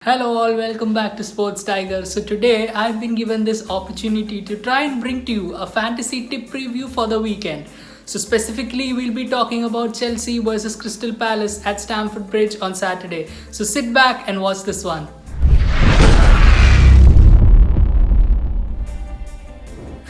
Hello all, welcome back to Sports Tiger. So today I've been given this opportunity to try and bring to you a fantasy tip preview for the weekend. So specifically we'll be talking about Chelsea versus Crystal Palace at Stamford Bridge on Saturday. So sit back and watch this one.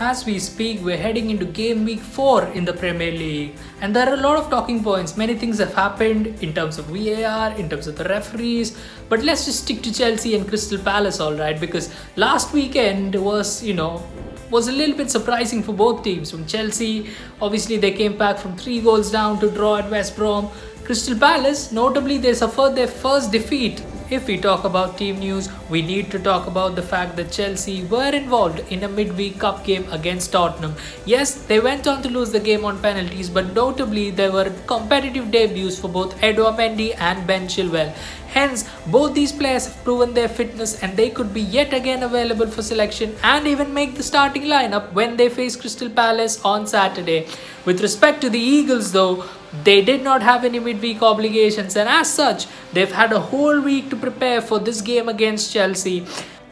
As we speak, we're heading into game week 4 in the Premier League, and there are a lot of talking points. Many things have happened in terms of VAR, in terms of the referees, but let's just stick to Chelsea and Crystal Palace, alright? Because last weekend was a little bit surprising for both teams. From Chelsea, obviously they came back from 3 goals down to draw at West Brom. Crystal Palace, notably, they suffered their first defeat. If we talk about team news, we need to talk about the fact that Chelsea were involved in a midweek cup game against Tottenham. Yes, they went on to lose the game on penalties, but notably there were competitive debuts for both Edouard Mendy and Ben Chilwell. Hence, both these players have proven their fitness and they could be yet again available for selection and even make the starting lineup when they face Crystal Palace on Saturday. With respect to the Eagles though, they did not have any midweek obligations, and as such, they've had a whole week to prepare for this game against Chelsea.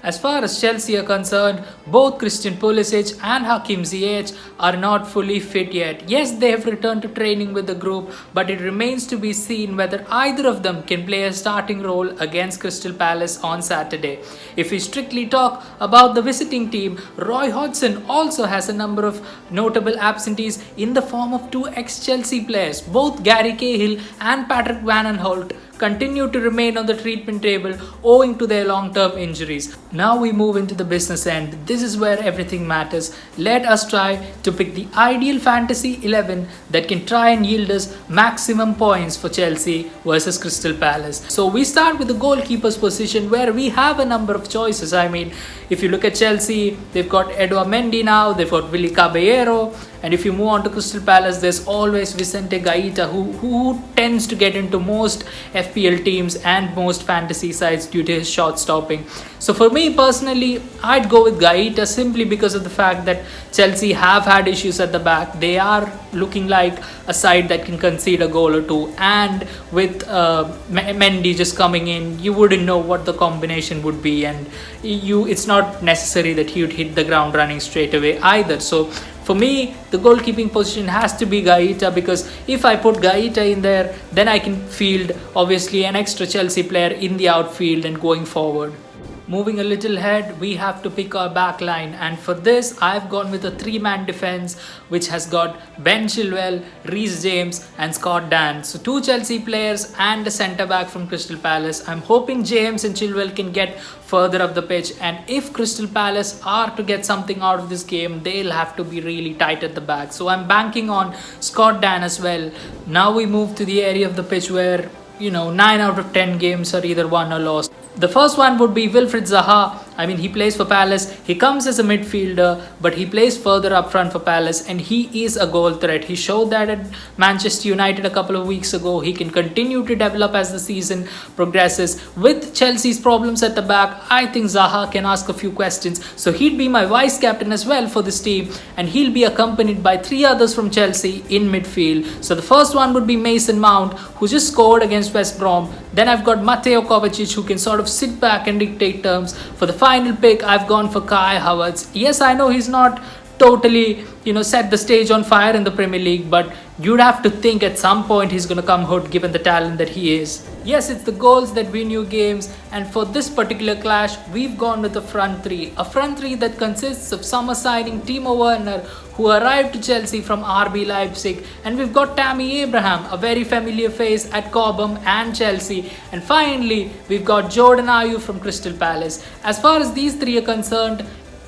As far as Chelsea are concerned, both Christian Pulisic and Hakim Ziyech are not fully fit yet. Yes, they have returned to training with the group, but it remains to be seen whether either of them can play a starting role against Crystal Palace on Saturday. If we strictly talk about the visiting team, Roy Hodgson also has a number of notable absentees in the form of 2 ex-Chelsea players. Both Gary Cahill and Patrick Van Aanholt continue to remain on the treatment table owing to their long-term injuries. Now we move into the business end. This is where everything matters. Let us try to pick the ideal fantasy 11 that can try and yield us maximum points for Chelsea versus Crystal Palace. So we start with the goalkeeper's position, where we have a number of choices. I mean, if you look at Chelsea, they've got Edouard Mendy now, they've got Willy Caballero, and if you move on to Crystal Palace, there's always Vicente Gaita, who tends to get into most FPL teams and most fantasy sides due to his shot stopping. So for me personally, I'd go with Gaita simply because of the fact that Chelsea have had issues at the back. They are looking like a side that can concede a goal or two, and with Mendy just coming in, you wouldn't know what the combination would be, and it's not necessary that he would hit the ground running straight away either. So for me, the goalkeeping position has to be Gaita, because if I put Gaita in there, then I can field obviously an extra Chelsea player in the outfield and going forward. Moving a little ahead, we have to pick our back line, and for this I've gone with a 3-man defense which has got Ben Chilwell, Reece James and Scott Dann. So 2 Chelsea players and a centre back from Crystal Palace. I'm hoping James and Chilwell can get further up the pitch, and if Crystal Palace are to get something out of this game, they'll have to be really tight at the back. So I'm banking on Scott Dann as well. Now we move to the area of the pitch where 9 out of 10 games are either won or lost. The first one would be Wilfried Zaha. I mean, he plays for Palace. He comes as a midfielder, but he plays further up front for Palace, and he is a goal threat. He showed that at Manchester United a couple of weeks ago. He can continue to develop as the season progresses. With Chelsea's problems at the back, I think Zaha can ask a few questions. So he'd be my vice captain as well for this team, and he'll be accompanied by 3 others from Chelsea in midfield. So the first one would be Mason Mount, who just scored against West Brom. Then I've got Mateo Kovacic, who can sort of sit back and dictate terms. For the final pick, I've gone for Kai Havertz. Yes, I know he's not totally set the stage on fire in the Premier League, but you'd have to think at some point he's going to come out given the talent that he is. Yes, it's the goals that win you games, and for this particular clash, we've gone with a front 3. A front 3 that consists of summer signing Timo Werner, who arrived to Chelsea from RB Leipzig, and we've got Tammy Abraham, a very familiar face at Cobham and Chelsea, and finally we've got Jordan Ayew from Crystal Palace. As far as these 3 are concerned,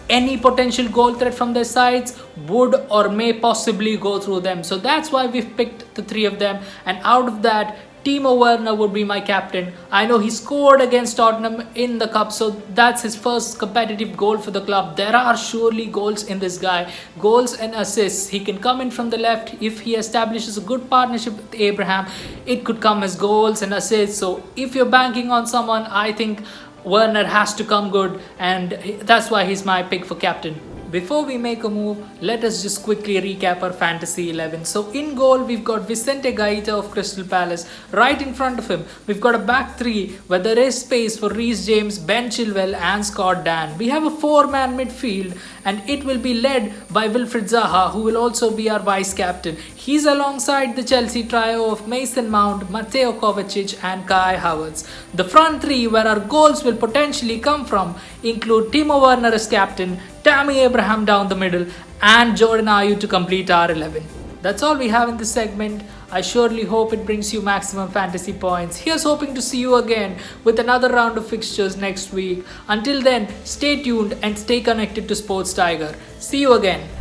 any potential goal threat from their sides would or may possibly go through them. So that's why we've picked the 3 of them, and out of that, Timo Werner would be my captain. I know he scored against Tottenham in the cup, so that's his first competitive goal for the club. There are surely goals in this guy, goals and assists. He can come in from the left. If he establishes a good partnership with Abraham, it could come as goals and assists. So if you're banking on someone, I think Werner has to come good, and that's why he's my pick for captain. Before we make a move, let us just quickly recap our fantasy 11. So in goal, we've got Vicente Gaita of Crystal Palace. Right in front of him, we've got a back three where there is space for Reece James, Ben Chilwell and Scott Dan. We have a four-man midfield and it will be led by Wilfried Zaha, who will also be our vice-captain. He's alongside the Chelsea trio of Mason Mount, Mateo Kovacic and Kai Havertz. The front three where our goals will potentially come from include Timo Werner as captain, Tammy Abraham down the middle and Jordan Ayew to complete our 11. That's all we have in this segment. I surely hope it brings you maximum fantasy points. Here's hoping to see you again with another round of fixtures next week. Until then, stay tuned and stay connected to Sports Tiger. See you again.